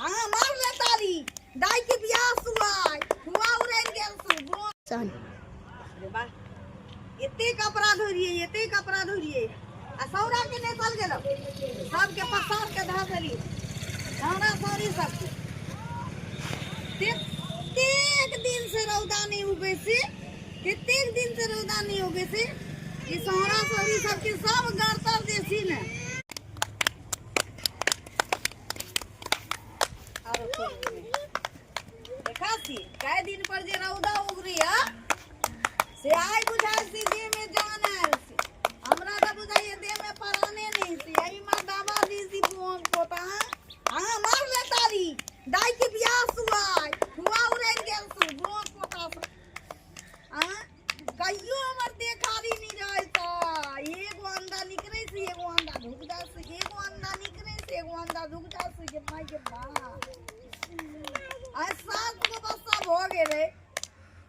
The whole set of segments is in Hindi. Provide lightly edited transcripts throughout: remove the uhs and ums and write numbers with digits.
हां मार ले ताली दाई के बियाह हुआ उड़ैल गेल सु सन रे बा एते कपड़ा धोरिए आ सौरा के ने चल गेलो सब के पसार के धा देली धाना सारी सब कितने दिन से रौदा नहीं उगे से ये सौरा सौरी सबके सब गाड़तर देसी ने देखा सी कई दिन पर जे रौदा उगरी है से आई बुझाई सी देह में जान है हमरा तो बुझाई देह में पराने नहीं सी आई मां दावा दी सी पोता हां मार ले ताली दाई के बियाह हुआ उड़ैल गेल सु बोन पोता हां कहियो हमर देखारी नहीं जाय त एगो अंडा निकरे से एगो अंडा ढुक जाय से एगो अंडा निकरे से एगो अंडा ढुक जाय से के माई के बा आ सात गो बच्चा हो गेले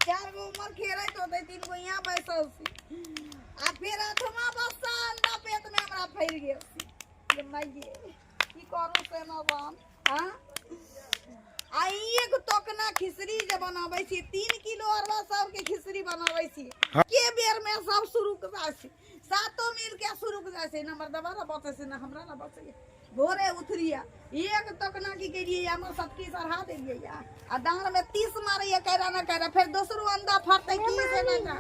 4 गो उमर खेरै तो 3 गो यहां बैसल सी आ फिर अठमा बच्चा अंडा पेट में हमरा फैल गेल सी के माई की करू से ना बाम हां आई एक टोकना खिचड़ी जे बनाबै छी 3 किलो अरवा सब के खिचड़ी बनाबै छी के बेर में सब शुरू क जाय छी सातो मिल के शुरू क जाय छी नंबर दबारा बचे से ना हमरा ना बचे भोरे उठरिया एक टोकना की करिए हम सबकी चढ़ा देलिए या आ डांग में 30 मारे करा ना करा फिर दूसरो अंडा फटै की से ना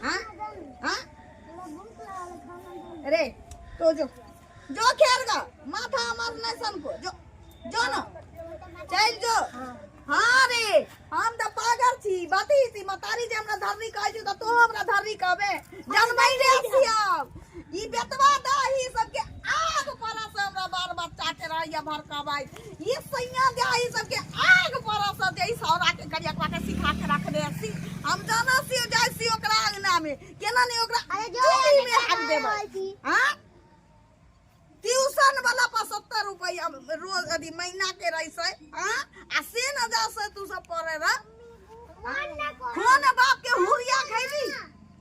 हां हां अरे तो जो खेरगा माथा हमर नहीं सन को जो ना चल जो हां रे हम त पागल छी बाती छी मतारी जे हमरा धरनी कहै छी त तो हमरा धरनी कहबे जनमै रे सियाब ई बेतवा दाही सब के आग परा से हमरा बार बच्चा के रहैया भड़काबाई ई सैया दाही सब के आग परा से देई सौरा के करिया के सिखा के रख दे सी हम जाना सी जाय सी ओकरा अंगना में केना नहीं ओकरा जोरी में हक देबै हां ट्यूशन वाला 75 रुपया रोज यदि महीना के रही से हां आ से न जा से तू सब पढ़े रे कोन बाप के हुरिया खैली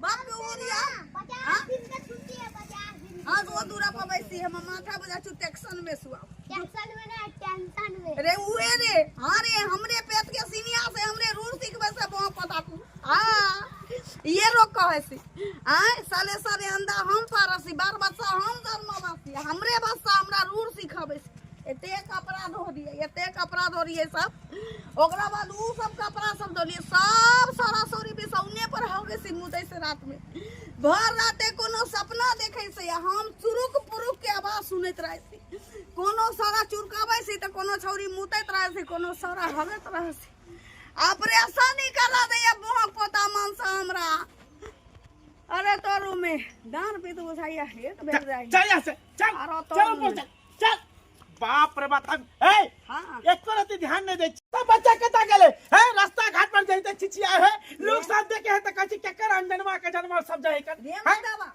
बाप के हुरिया 50 दिन के छुट्टी है 50 दिन हां वो दूरा पर बैसी हम माथा बजा छु टेंशन में सुआ टेंशन में ना टेंशन में रे उए रे हां रे हमरे पेट के सीनिया से हमरे रूल सिखबे से बहुत पता तू हां ये रोक कहे सी आय साले अंडा हम पारसी बार बच्चा हम जन्मवासी हमरे बच्चा हमरा रूल सिखाबे एते कपड़ा धो दिए सब ओकरा बाद उ सब कपड़ा सब धोलिए सब सारा सोरी भी सौने पर हो गए सी मुदै से रात में भर राते कोनो सपना देखे से हम चुरुक पुरुक के आवाज सुनैत रहे सी कोनो सारा चुरकाबै सी त कोनो छौरी मुतैत रहे सी कोनो सारा हगत रहे सी ऑपरेशन ही करा दे मोह पोता मानसा हमरा अरे तोरू में दान पे तो बुझाइया हेत भेज जाई चल से चल बाप रे बाप ए हां एक तो रहती ध्यान नहीं दे सब बच्चा कता गेले है रास्ता घाट पर जइते छिछिया है लोग सब देखे है त कछि केकर अंजनवा के जन्म सब जाए कर रे बतावा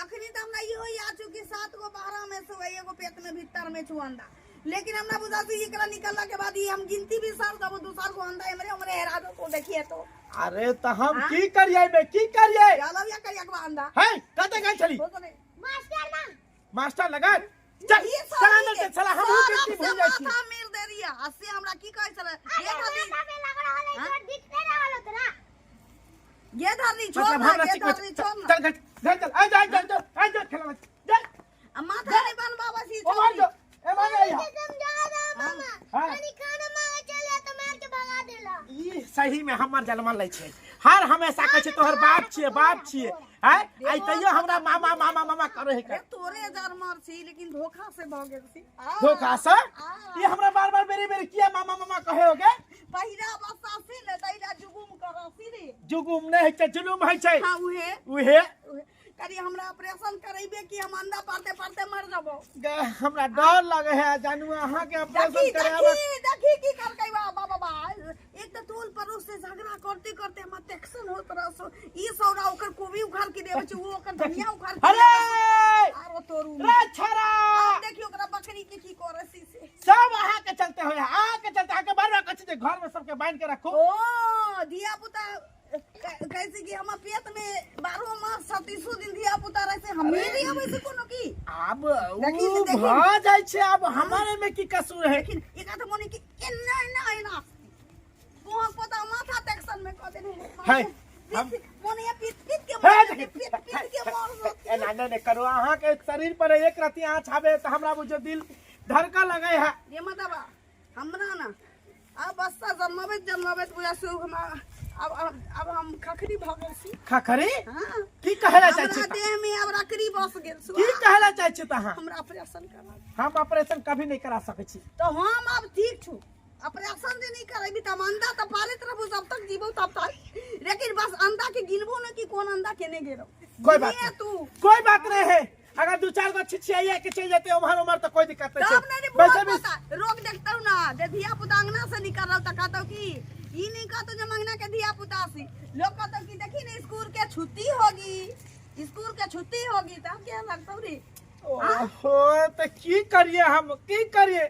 अखनी त हमरा इहो या चुकी 7 गो 12 में से एगो पेट में भीतर में छु अंडा लेकिन हमरा बुझाती एकरा निकलला के बाद ही हम गिनती भी साल दबो दूसर को अंडा हमरे हेरा दो को देखिए तो अरे त हम की करिए चलो या करिया को अंडा है कते गई छली मास्टर लगा चल अंदर से चला हम गिनती भूल जाई छी माथा मेर दे दिया हसे हमरा की कहै छले ये धरनी लग रहल है दिख नहीं रहल तोरा ये धरनी छोड़ चल आ जा खेला चल माथा नहीं बन बाबा सी ए मान आया समझा दे मामा कनी खाना मांगे चले त मार के भगा देला ई सही में हमर जन्म लै छै हर हमेशा कहै छै तोहर बाप छिए हैं आई तइयो हमरा मामा करे है तोरे जन्म छी लेकिन धोखा से भ गेल छी धोखा से ये हमरा बार बेरी किया मामा कहे होगे पहिरा बच्चा से ले दैला जुगुम करसी रे जुगुम नहीं है जुलुम है छै हां उहे करी हमरा ऑपरेशन करैबे कि हम अंडा पारते मर जाबो हमरा डर लगे है जानू अहाँ के ऑपरेशन कराबा देखी की करकै बाबा एक तो टोल पड़ोस से झगड़ा करते हम टेंशन होत रहो ई सौरा ओकर कोबी उखाड़ के देबे छै वो ओकर धनिया उखाड़ के अरे आरो तोरू रे छरा देखियो ओकरा बकरी के की करसी से सब अहाँ के चलते होय अहाँ के चलते आके बार-बार कहै छै घर में सबके बांध के रखो ओ धिया पुता कैसे कि हम पेट में 12 मास 36 दिन दिया पुता रहे से हम मेरी अब ऐसे कोनो की अब देखी- उ देखी। भ जाय छै अब हमारे में की कसूर है लेकिन एक तो मोने की एना एना वहां पता माथा टेंशन में क देने है, हम- मोने ये पीट पीट के है, मार देखी- पीट पीट के मार ए ना ने करो अहाँ के शरीर पर एक रति आँच आवे त हमरा बुझो दिल धड़का लगे है ये मतलब हमरा ना अब बच्चा जन्मावे पूरा शुभ हम अब हम खखरी भ गेल छी खखरी हां की कहला चाहे हमरा छी देह में अब रकरी बस गेल छु की कहला चाहे छी तहाँ हमरा ऑपरेशन करना हम ऑपरेशन कभी नहीं करा सके छी तो हम अब ठीक छु ऑपरेशन जे नहीं करेबी त अंडा त पाले तरफ जब तक जीवो तब तक लेकिन बस अंडा के गिनबो न कि कौन अंडा केने गेरो कोई बात ये नहीं तू कोई बात नहीं है अगर 2-4 गो छिछिया के चल जाते उमर उमर तो कोई दिक्कत नहीं तब नहीं है वैसे बहुत भी पता रोक देखता हूं ना जे धिया पुता अंगना से निकल रहा त कहता हूं कि ई नहीं कहता जो मंगना के धिया पुता सी लोग कहता कि देखी ना स्कूल के छुट्टी होगी तब क्या लगता रे ओहो तो की करिए हम की करिए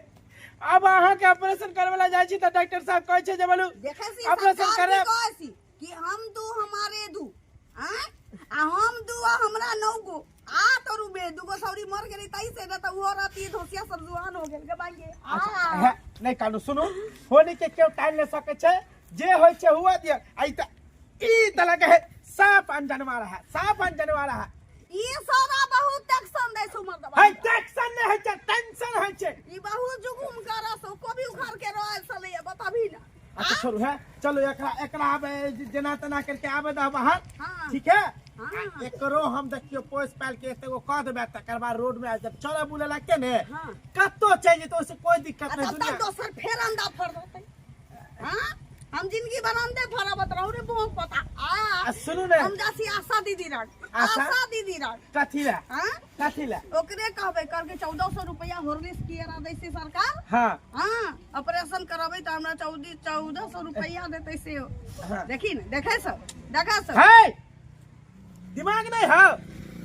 अब अहाँ के ऑपरेशन करे वाला जाय छी त डॉक्टर साहब कहै छै जे बोलू देखे सी ऑपरेशन करे कहसी कि हम दू हमारे दू हां आ हम दू आ हमरा 9 गो आ तोरू बे दूगो सौरी मर गेली तई से न त वो राती धोसिया सब जुआन हो गेल के बांगे है, नहीं कानू सुनो होने के क्यों टाइम ले सके छे जे होय छे हुआ दिया आई त ई त लगे है साफ अनजान वाला है साफ अनजान वाला है ई सारा बहुत टेंशन दे सुमर दबा है टेंशन नहीं है छे टेंशन है छे ई बहुत जुगुम करा सो को भी उखाड़ के रोए सले बताबी ना अच्छा छोड़ू है चलो एकरा एकरा आबे जना तना करके आबे द बाहर हाँ। ठीक है हाँ। एकरो हम देखियो पोस पाल के एगो कह देबे तकर बाद रोड में आ जब चले बुले लगे ने हाँ। कत्तो चाहिए तो उससे कोई दिक्कत नहीं तब तक दोसर फेर अंडा फर देते हां हम जिंदगी बनांदे फराबत रहू रे बहुत पता सुनू ने हम जासी आशा दीदी रात आशा? आशा दीदी रात कथी ला हां कथी ला ओकरे कहबे करके 1400 रुपया हॉर्लिक्स किया दै से सरकार हां हां ऑपरेशन करबै त हमरा 1400 रुपया देतै से हाँ। देखी न देखै सब है दिमाग नहीं है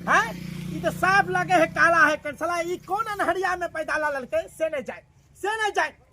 हैं ई तो साफ लगे है काला है कंसला ई कौन अनहरिया में पैदा ला ललके से नहीं जाए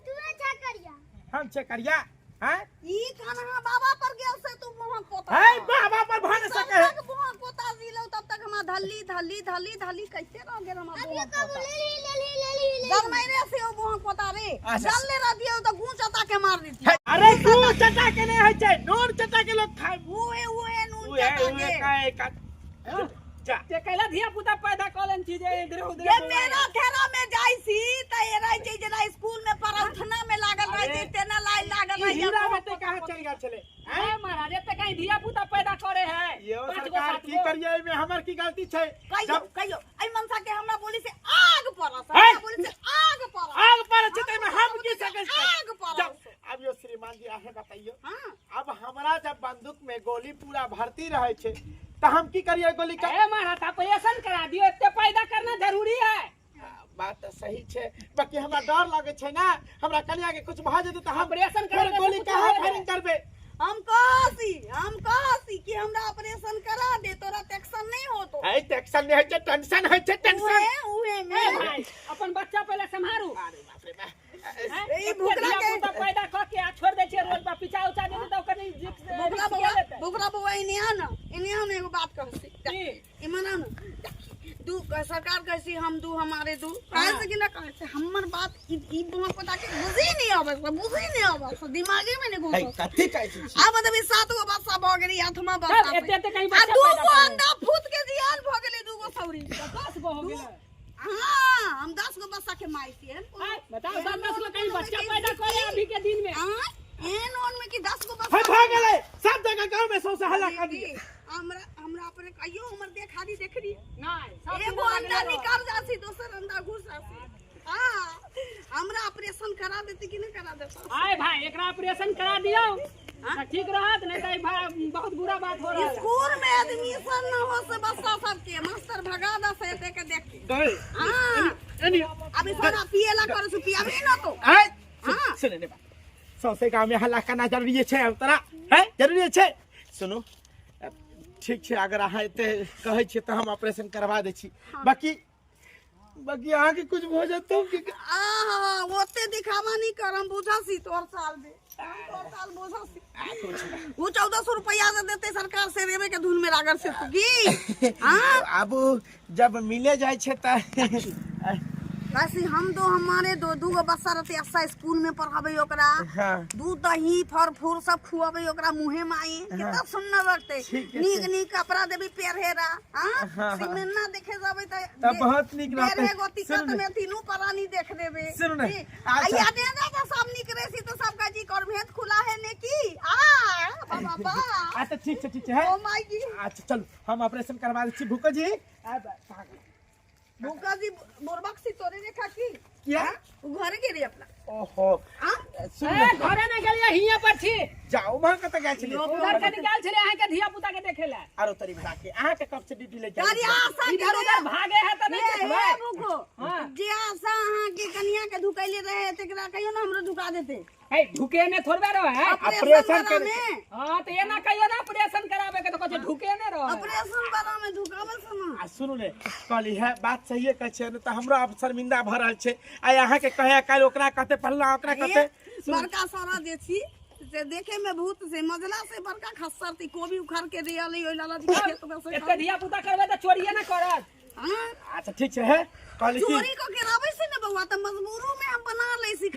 तू अच्छा करिया हम चेक करिया हैं ई खाना बाबा पर गेल से तू मोहन पोता है बाबा पर भान सके है तब तक मोहन पोता जिलो तब तक हमरा धल्ली कैसे रह गेल हमरा अब ये मोहन कब पोता ले जब मैंने से वो मोहन पोता रे अच्छा। जल ले रह दियो तो गूंच अता के मार देती अरे तू चटा के नहीं है छे नून चटा के लोग खाए उहे नून उहे चटा उहे के का जा ते कैला धिया पुता पैदा कलन चीज इधर ये उधर मेरा घेरा में जाई सी त ए रह जे जना स्कूल में पढ़ौठना में लागल रह जे तेना लाई लागल रह हीरा बेटे कहां चल गया चले है महाराज ते कहीं धिया पुता पैदा करे है ये पाँच गो, सरकार सात की गो। करिए में हमर की गलती छे कहियो आई मनसा के हमरा बोली से आग परस है? हमरा बोली से आग परस आग पर छते में हम की सके आग परस अब यो श्रीमान जी आहे बताइयो हां अब हमरा जब बंदूक में गोली पूरा भरती रहे छे तो हम की करिए गोली का है महाराज ऑपरेशन करा दियो इतने पैदा करना जरूरी है बात तो सही छे बाकी हमरा डर लागे छे ना हमरा कन्या के कुछ भ जेते तो हम ऑपरेशन फिर करे गोली कहां फायरिंग करबे हम कहसी कि हमरा ऑपरेशन करा दे तोरा टेंशन नहीं हो तो है टेंशन नहीं है छे टेंशन है छे टेंशन उहे ए में भाई अपन बच्चा पहले संभारू अरे बाप रे बाप हैं? ए, इतने भुखला धिया के- पुता पैदा क के आ छोड़ दे छे रोड पर पिचा उचा दे तो ओकर बुकरा बुआ इन्हें एगो बात कहसी की? इमना न दू सरकार कहसी हम दू हमारे दू कहे से कि ना कहे से हमर बात ई बुआ पता के बुझी नहीं आवे से दिमागे में नहीं है घुसो कथी कहै छी अब तभी 7 गो बच्चा भ गेली 8वां तब बच्चा एते कहीं आ बच्चा दू पैदा गो करे। अंडा फूट के जियान भ गेली दू गो सौरी 10 गो हो गेलै हां हम 10 गो बच्चा के माई छी बताओ 10 गो कहीं बच्चा पैदा करे अभी के दिन में एन ओन में कि 10 गो है बच्चा भाग गेले सब जगह गांव में सौसे हल्ला कर दिए हमरा पर कहियो हमर देखा दी देख रही नहीं एगो अंडा निकाल जासी दोसर अंडा घुस जासी हां हमरा ऑपरेशन करा देती कि नहीं करा देता आए भाई एकरा ऑपरेशन करा दियो तो ठीक रहत नहीं तो भाई बहुत बुरा बात हो रहा है स्कूल में एडमिशन न हो से बच्चा सबके मास्टर भगा द से एते के देख के गए हां एनी अभी सारा पिएला कर सु पियाबे न तो है हाँ। सुने ने बात सौसे गांव में हल्ला करना जरूरी छे तोरा है जरूरी छे सुनो ठीक छे अगर अहाँ एते कहै छी त हम ऑपरेशन करवा दै छी बाकी बाकी यहाँ की कुछ हो जाता आहा ओते दिखावा नहीं करम बुझासी तोर साल दे तोर साल बुझासी वो 1400 रुपया से देते सरकार से रेवे के धुन में रागर से तू की हां अब जब मिले जाए छे त वैसे हम तो हमारे दो गो बच्चा रहते ऐसा स्कूल में पढ़ावे ओकरा हाँ। दूध दही फल फूल सब खुआवे ओकरा मुहे में आई कितना सुंदर लगते नीक नीक कपड़ा देबी पहरेरा हां सिनेमा देखे जावे त बहुत नीक रहते रे गोती कत में तीनों परानी देख देबे सुन ने आया दे जा सब निक रेसी तो सब का जी कर भेद खुला है ने की आ बाबा अच्छा ठीक है ओ माय जी अच्छा चलो हम ऑपरेशन करवा दी भूको जी भूका जी बोरबक सी तोरे रेखा की क्या घर के रे अपना ओहो सुन ए घरे न गेलिए हिया पर छी जाओ वहां कत गए छली उधर के निकाल छले अहाँ के धिया पुता के देखेला आरो तरी भाग के अहाँ के कब से ड्यूटी ले जा अरे आशा इधर उधर भागे है त नहीं देखबे भूखो जे आशा अहाँ के कन्या के धुकैले रहे तेकरा कहियो ना हमरो धुका देते ए ढुके ने थोड़बे रहो है ऑपरेशन कर हां तो ये ना कहियो ना ऑपरेशन करावे के तो कहे ढुके ने रहो ऑपरेशन वाला में धुकावे सुनो आ सुनु ने कहली है बात सही है कह छ त हमरा अब शर्मिंदा भ रहल छै आ अहाँ के कहे काल ओकरा कहते पहला ओकरा कहते बड़का सारा जे छी से देखे में भूत से मजला से बड़का खस्सर ती कोबी उखाड़ के दिया ले ओइ लाला जी खेत में से एते धिया पुता करबे त चोरिए ना करत हां अच्छा ठीक है कहली की चोरी को गिरावे से न बउआ त मजबूरू में हम बना ले सी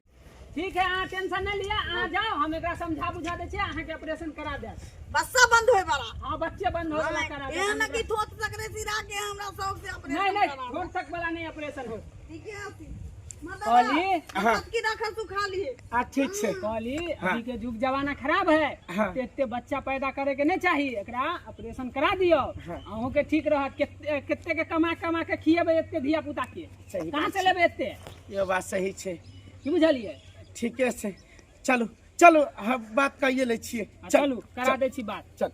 ठीक है आ टेंशन न लिया आ जाओ हम एकरा समझा बुझा दे छी अहाँ के ऑपरेशन करा दे बस्सा बंद होए बड़ा हां बच्चे बंद हो वाला करा दे ए न की थोत सकरे सिरा के हमरा शौक से ऑपरेशन नहीं नहीं छोड़ तक वाला नहीं ऑपरेशन हो ठीक है आती कहली मतलब की रखा तू खा लिए आ ठीक छै कहली अभी के युग जमाना खराब है हाँ। एते बच्चा पैदा करे के नहीं चाहिए एकरा ऑपरेशन करा दियो अहूं के ठीक रहत केते के कमा कमा के खिएबे एते धिया पुता के सही कहां से लेबे एते ये बात सही छै की बुझलिए ठीके छै चलो चलो हम बात कहिए ले छिए चलू करा दे छी बात चल